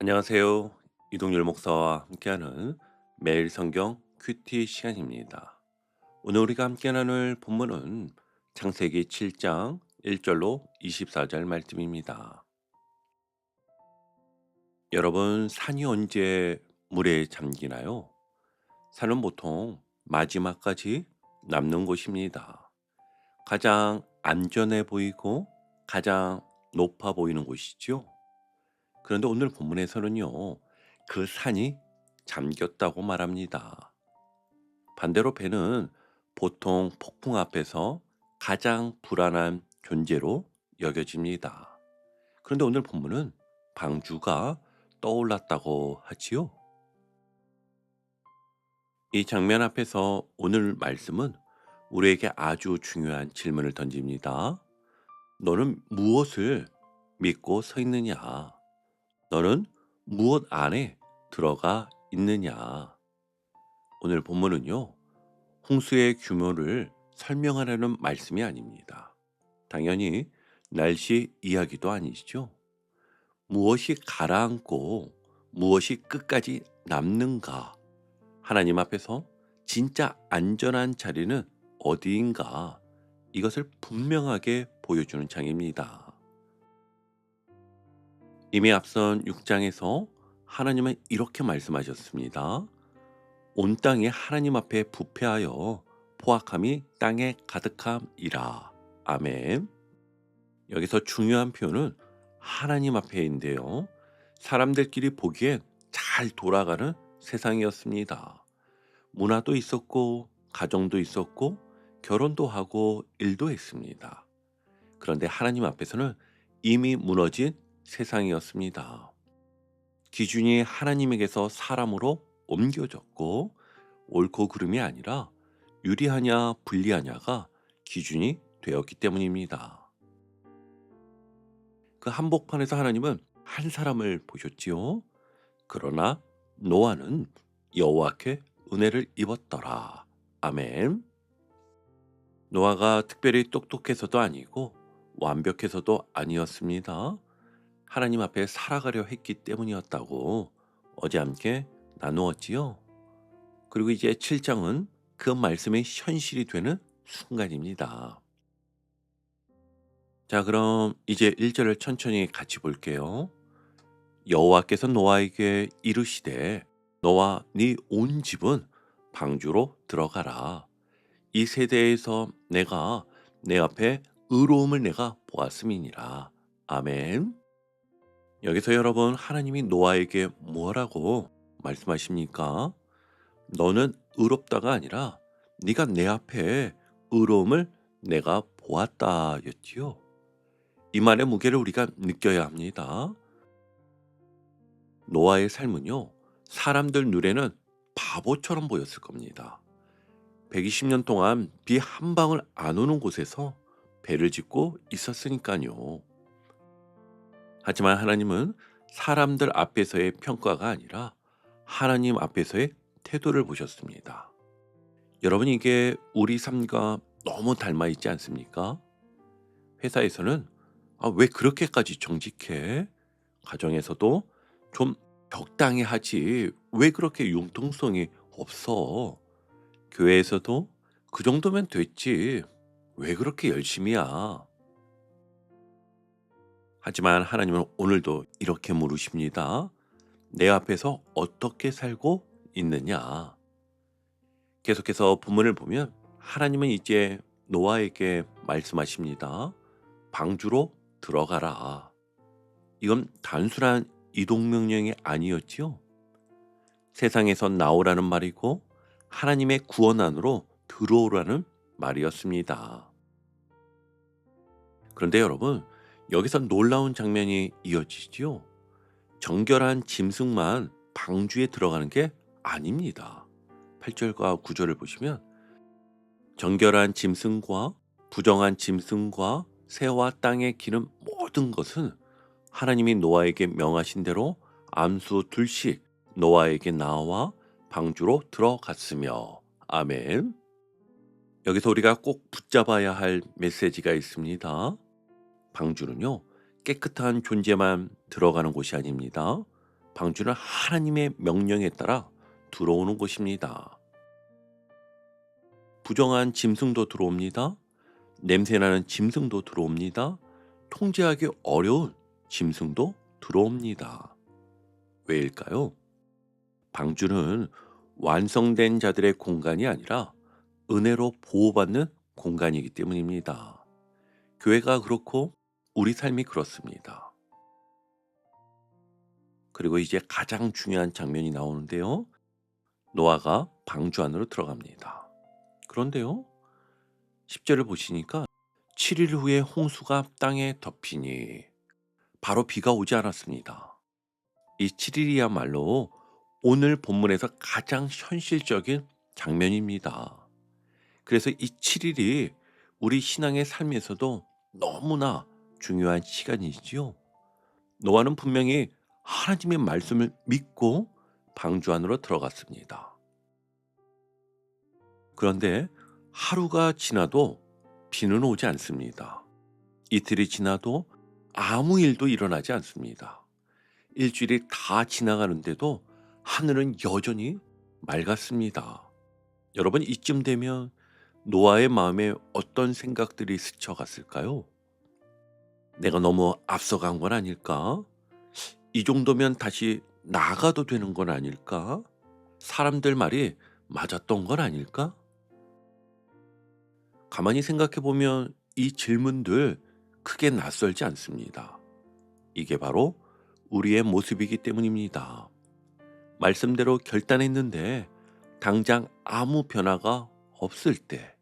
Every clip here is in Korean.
안녕하세요. 이동열 목사와 함께하는 매일 성경 큐티 시간입니다. 오늘 우리가 함께 나눌 본문은 창세기 7장 1절로 24절 말씀입니다. 여러분, 산이 언제 물에 잠기나요? 산은 보통 마지막까지 남는 곳입니다. 가장 안전해 보이고 가장 높아 보이는 곳이죠. 그런데 오늘 본문에서는요, 그 산이 잠겼다고 말합니다. 반대로 배는 보통 폭풍 앞에서 가장 불안한 존재로 여겨집니다. 그런데 오늘 본문은 방주가 떠올랐다고 하지요. 이 장면 앞에서 오늘 말씀은 우리에게 아주 중요한 질문을 던집니다. 너는 무엇을 믿고 서 있느냐? 너는 무엇 안에 들어가 있느냐? 오늘 본문은요, 홍수의 규모를 설명하려는 말씀이 아닙니다. 당연히 날씨 이야기도 아니시죠. 무엇이 가라앉고 무엇이 끝까지 남는가? 하나님 앞에서 진짜 안전한 자리는 어디인가? 이것을 분명하게 보여주는 장입니다. 이미 앞선 6장에서 하나님은 이렇게 말씀하셨습니다. 온 땅이 하나님 앞에 부패하여 포악함이 땅에 가득함이라. 아멘. 여기서 중요한 표현은 하나님 앞에인데요. 사람들끼리 보기엔 잘 돌아가는 세상이었습니다. 문화도 있었고, 가정도 있었고, 결혼도 하고, 일도 했습니다. 그런데 하나님 앞에서는 이미 무너진 세상이었습니다. 기준이 하나님에게서 사람으로 옮겨졌고, 옳고 그름이 아니라 유리하냐 불리하냐가 기준이 되었기 때문입니다. 그 한복판에서 하나님은 한 사람을 보셨지요. 그러나 노아는 여호와께 은혜를 입었더라. 아멘. 노아가 특별히 똑똑해서도 아니고 완벽해서도 아니었습니다. 하나님 앞에 살아가려 했기 때문이었다고 어제 함께 나누었지요. 그리고 이제 7장은 그 말씀의 현실이 되는 순간입니다. 자, 그럼 이제 1절을 천천히 같이 볼게요. 여호와께서 노아에게 이르시되 너와 네 온 집은 방주로 들어가라. 이 세대에서 내가 내 앞에 의로움을 내가 보았음이니라. 아멘. 여기서 여러분, 하나님이 노아에게 뭐라고 말씀하십니까? 너는 의롭다가 아니라 네가 내 앞에 의로움을 내가 보았다였지요. 이 말의 무게를 우리가 느껴야 합니다. 노아의 삶은요, 사람들 눈에는 바보처럼 보였을 겁니다. 120년 동안 비 한 방울 안 오는 곳에서 배를 짓고 있었으니까요. 하지만 하나님은 사람들 앞에서의 평가가 아니라 하나님 앞에서의 태도를 보셨습니다. 여러분, 이게 우리 삶과 너무 닮아 있지 않습니까? 회사에서는 왜 그렇게까지 정직해? 가정에서도 좀 적당히 하지 왜 그렇게 융통성이 없어? 교회에서도 그 정도면 됐지 왜 그렇게 열심히야? 하지만 하나님은 오늘도 이렇게 물으십니다. 내 앞에서 어떻게 살고 있느냐? 계속해서 본문을 보면 하나님은 이제 노아에게 말씀하십니다. 방주로 들어가라. 이건 단순한 이동 명령이 아니었지요. 세상에서 나오라는 말이고 하나님의 구원 안으로 들어오라는 말이었습니다. 그런데 여러분, 여기서 놀라운 장면이 이어지지요. 정결한 짐승만 방주에 들어가는 게 아닙니다. 8절과 9절을 보시면 정결한 짐승과 부정한 짐승과 새와 땅에 기는 모든 것은 하나님이 노아에게 명하신 대로 암수 둘씩 노아에게 나와 방주로 들어갔으며. 아멘. 여기서 우리가 꼭 붙잡아야 할 메시지가 있습니다. 방주는요, 깨끗한 존재만 들어가는 곳이 아닙니다. 방주는 하나님의 명령에 따라 들어오는 곳입니다. 부정한 짐승도 들어옵니다. 냄새나는 짐승도 들어옵니다. 통제하기 어려운 짐승도 들어옵니다. 왜일까요? 방주는 완성된 자들의 공간이 아니라 은혜로 보호받는 공간이기 때문입니다. 교회가 그렇고 우리 삶이 그렇습니다. 그리고 이제 가장 중요한 장면이 나오는데요. 노아가 방주 안으로 들어갑니다. 그런데요, 10절을 보시니까 7일 후에 홍수가 땅에 덮이니 바로 비가 오지 않았습니다. 이 7일이야말로 오늘 본문에서 가장 현실적인 장면입니다. 그래서 이 7일이 우리 신앙의 삶에서도 너무나 중요한 시간이지요. 노아는 분명히 하나님의 말씀을 믿고 방주 안으로 들어갔습니다. 그런데 하루가 지나도 비는 오지 않습니다. 이틀이 지나도 아무 일도 일어나지 않습니다. 일주일이 다 지나가는데도 하늘은 여전히 맑았습니다. 여러분, 이쯤 되면 노아의 마음에 어떤 생각들이 스쳐갔을까요? 내가 너무 앞서간 건 아닐까? 이 정도면 다시 나가도 되는 건 아닐까? 사람들 말이 맞았던 건 아닐까? 가만히 생각해 보면 이 질문들 크게 낯설지 않습니다. 이게 바로 우리의 모습이기 때문입니다. 말씀대로 결단했는데 당장 아무 변화가 없을 때,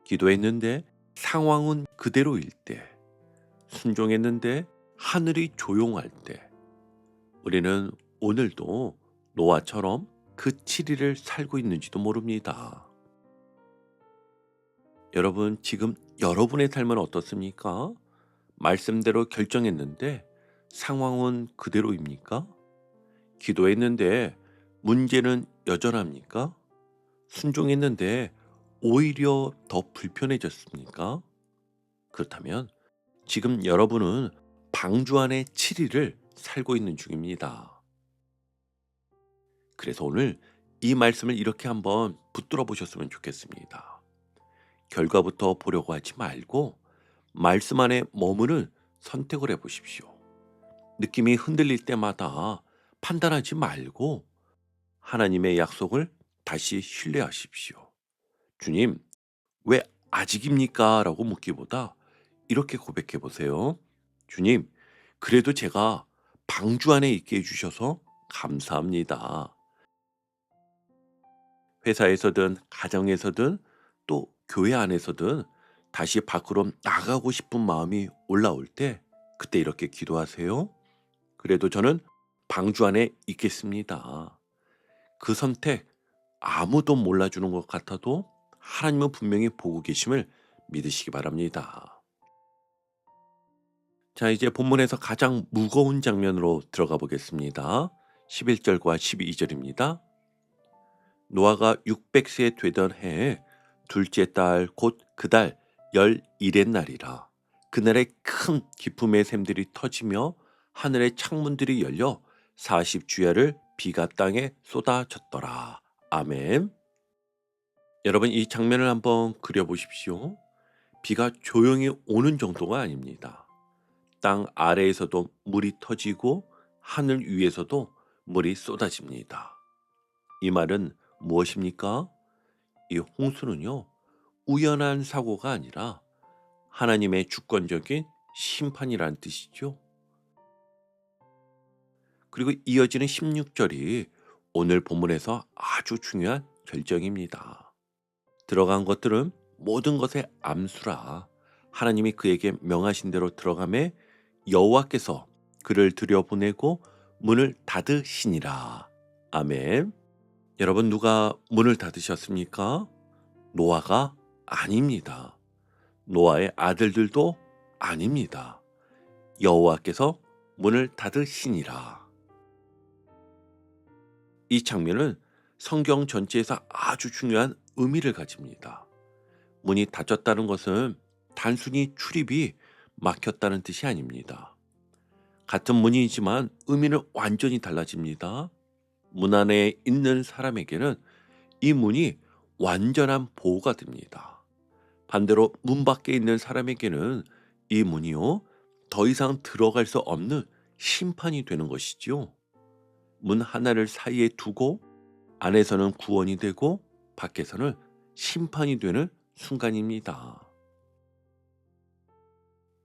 기도했는데 상황은 그대로일 때, 순종했는데 하늘이 조용할 때, 우리는 오늘도 노아처럼 그 7일을 살고 있는지도 모릅니다. 여러분, 지금 여러분의 삶은 어떻습니까? 말씀대로 결정했는데 상황은 그대로입니까? 기도했는데 문제는 여전합니까? 순종했는데 오히려 더 불편해졌습니까? 그렇다면 지금 여러분은 방주 안의 7일을 살고 있는 중입니다. 그래서 오늘 이 말씀을 이렇게 한번 붙들어 보셨으면 좋겠습니다. 결과부터 보려고 하지 말고 말씀 안에 머무는 선택을 해보십시오. 느낌이 흔들릴 때마다 판단하지 말고 하나님의 약속을 다시 신뢰하십시오. 주님, 왜 아직입니까? 라고 묻기보다 이렇게 고백해 보세요. 주님, 그래도 제가 방주 안에 있게 해주셔서 감사합니다. 회사에서든 가정에서든 또 교회 안에서든 다시 밖으로 나가고 싶은 마음이 올라올 때 그때 이렇게 기도하세요. 그래도 저는 방주 안에 있겠습니다. 그 선택 아무도 몰라주는 것 같아도 하나님은 분명히 보고 계심을 믿으시기 바랍니다. 자, 이제 본문에서 가장 무거운 장면으로 들어가 보겠습니다. 11절과 12절입니다. 노아가 600세 되던 해에 둘째 달 곧 그 달 11의 날이라. 그날에 큰 기품의 샘들이 터지며 하늘의 창문들이 열려 40주야를 비가 땅에 쏟아졌더라. 아멘. 여러분, 이 장면을 한번 그려보십시오. 비가 조용히 오는 정도가 아닙니다. 땅 아래에서도 물이 터지고 하늘 위에서도 물이 쏟아집니다. 이 말은 무엇입니까? 이 홍수는요, 우연한 사고가 아니라 하나님의 주권적인 심판이라는 뜻이죠. 그리고 이어지는 16절이 오늘 본문에서 아주 중요한 결정입니다. 들어간 것들은 모든 것의 암수라 하나님이 그에게 명하신 대로 들어가매 여호와께서 그를 들여보내고 문을 닫으시니라. 아멘. 여러분, 누가 문을 닫으셨습니까? 노아가 아닙니다. 노아의 아들들도 아닙니다. 여호와께서 문을 닫으시니라. 이 장면은 성경 전체에서 아주 중요한 의미를 가집니다. 문이 닫혔다는 것은 단순히 출입이 막혔다는 뜻이 아닙니다. 같은 문이지만 의미는 완전히 달라집니다. 문 안에 있는 사람에게는 이 문이 완전한 보호가 됩니다. 반대로 문 밖에 있는 사람에게는 이 문이요, 더 이상 들어갈 수 없는 심판이 되는 것이지요. 문 하나를 사이에 두고 안에서는 구원이 되고 밖에서는 심판이 되는 순간입니다.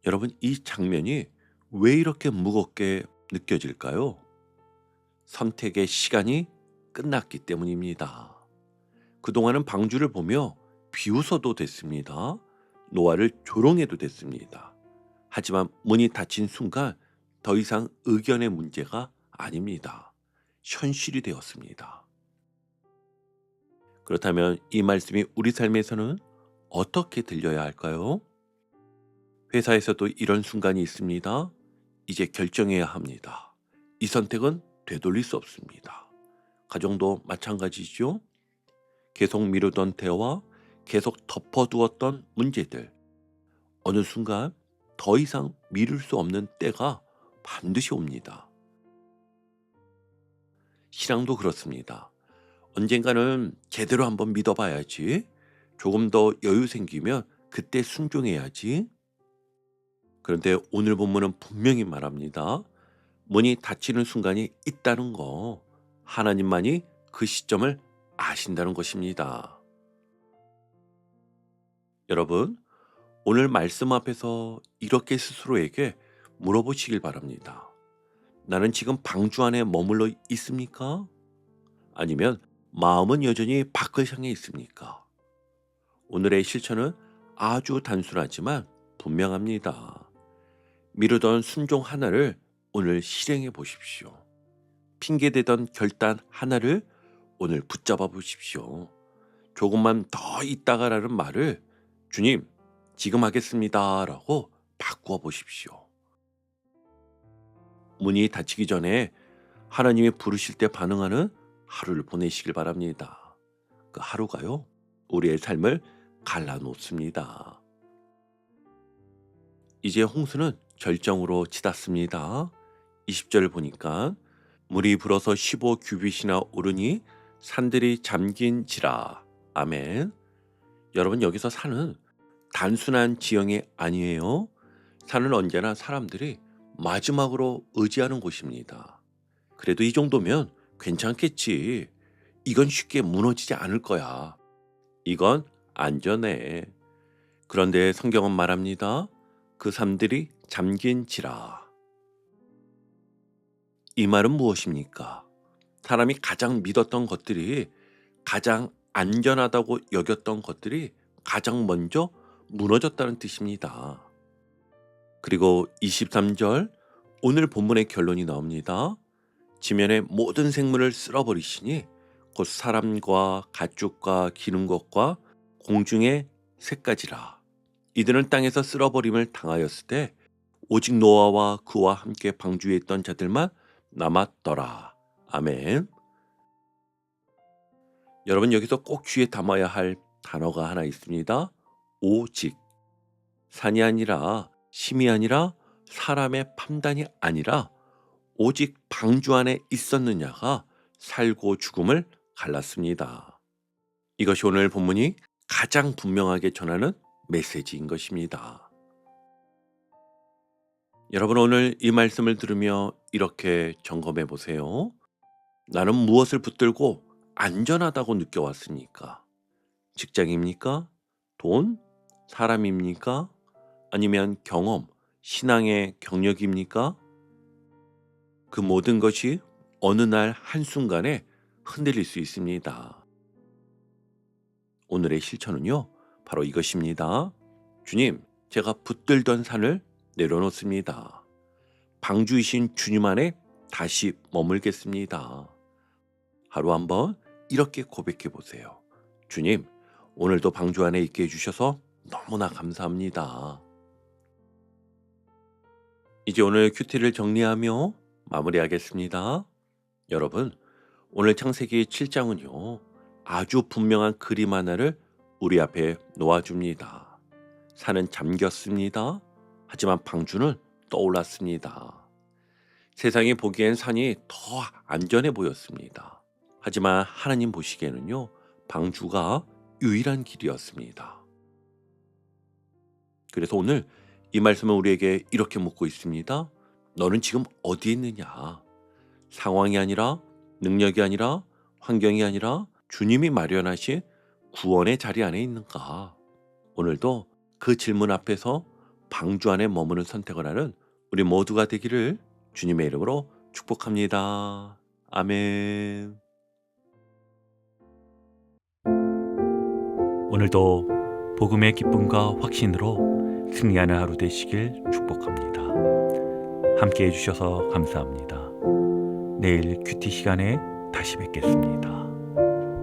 여러분, 이 장면이 왜 이렇게 무겁게 느껴질까요? 선택의 시간이 끝났기 때문입니다. 그동안은 방주를 보며 비웃어도 됐습니다. 노아를 조롱해도 됐습니다. 하지만 문이 닫힌 순간 더 이상 의견의 문제가 아닙니다. 현실이 되었습니다. 그렇다면 이 말씀이 우리 삶에서는 어떻게 들려야 할까요? 회사에서도 이런 순간이 있습니다. 이제 결정해야 합니다. 이 선택은 되돌릴 수 없습니다. 가정도 마찬가지죠. 계속 미루던 대화, 계속 덮어두었던 문제들, 어느 순간 더 이상 미룰 수 없는 때가 반드시 옵니다. 신앙도 그렇습니다. 언젠가는 제대로 한번 믿어봐야지. 조금 더 여유 생기면 그때 순종해야지. 그런데 오늘 본문은 분명히 말합니다. 문이 닫히는 순간이 있다는 거, 하나님만이 그 시점을 아신다는 것입니다. 여러분, 오늘 말씀 앞에서 이렇게 스스로에게 물어보시길 바랍니다. 나는 지금 방주 안에 머물러 있습니까? 아니면 마음은 여전히 밖을 향해 있습니까? 오늘의 실천은 아주 단순하지만 분명합니다. 미루던 순종 하나를 오늘 실행해 보십시오. 핑계대던 결단 하나를 오늘 붙잡아 보십시오. 조금만 더 있다가라는 말을 주님, 지금 하겠습니다 라고 바꾸어 보십시오. 문이 닫히기 전에 하나님이 부르실 때 반응하는 하루를 보내시길 바랍니다. 그 하루가요, 우리의 삶을 갈라놓습니다. 이제 홍수는 절정으로 치닫습니다. 20절 보니까 물이 불어서 15규빗이나 오르니 산들이 잠긴지라. 아멘. 여러분, 여기서 산은 단순한 지형이 아니에요. 산은 언제나 사람들이 마지막으로 의지하는 곳입니다. 그래도 이 정도면 괜찮겠지. 이건 쉽게 무너지지 않을 거야. 이건 안전해. 그런데 성경은 말합니다. 그 삶들이 잠긴지라. 이 말은 무엇입니까? 사람이 가장 믿었던 것들이, 가장 안전하다고 여겼던 것들이 가장 먼저 무너졌다는 뜻입니다. 그리고 23절, 오늘 본문의 결론이 나옵니다. 지면의 모든 생물을 쓸어버리시니 곧 사람과 가축과 기는 것과 공중의 새까지라. 이들은 땅에서 쓸어버림을 당하였을 때 오직 노아와 그와 함께 방주에 있던 자들만 남았더라. 아멘. 여러분, 여기서 꼭 귀에 담아야 할 단어가 하나 있습니다. 오직. 산이 아니라, 심이 아니라, 사람의 판단이 아니라 오직 방주 안에 있었느냐가 살고 죽음을 갈랐습니다. 이것이 오늘 본문이 가장 분명하게 전하는 메시지인 것입니다. 여러분, 오늘 이 말씀을 들으며 이렇게 점검해 보세요. 나는 무엇을 붙들고 안전하다고 느껴왔습니까? 직장입니까? 돈? 사람입니까? 아니면 경험, 신앙의 경력입니까? 그 모든 것이 어느 날 한순간에 흔들릴 수 있습니다. 오늘의 실천은요, 바로 이것입니다. 주님, 제가 붙들던 산을 내려놓습니다. 방주이신 주님 안에 다시 머물겠습니다. 하루 한번 이렇게 고백해 보세요. 주님, 오늘도 방주 안에 있게 해주셔서 너무나 감사합니다. 이제 오늘 큐티를 정리하며 마무리하겠습니다. 여러분, 오늘 창세기 7장은요, 아주 분명한 그림 하나를 우리 앞에 놓아줍니다. 산은 잠겼습니다. 하지만 방주는 떠올랐습니다. 세상이 보기엔 산이 더 안전해 보였습니다. 하지만 하나님 보시기에는요, 방주가 유일한 길이었습니다. 그래서 오늘 이 말씀은 우리에게 이렇게 묻고 있습니다. 너는 지금 어디에 있느냐? 상황이 아니라, 능력이 아니라, 환경이 아니라 주님이 마련하신 구원의 자리 안에 있는가? 오늘도 그 질문 앞에서 방주 안에 머무는 선택을 하는 우리 모두가 되기를 주님의 이름으로 축복합니다. 아멘. 오늘도 복음의 기쁨과 확신으로 승리하는 하루 되시길 축복합니다. 함께 해주셔서 감사합니다. 내일 큐티 시간에 다시 뵙겠습니다.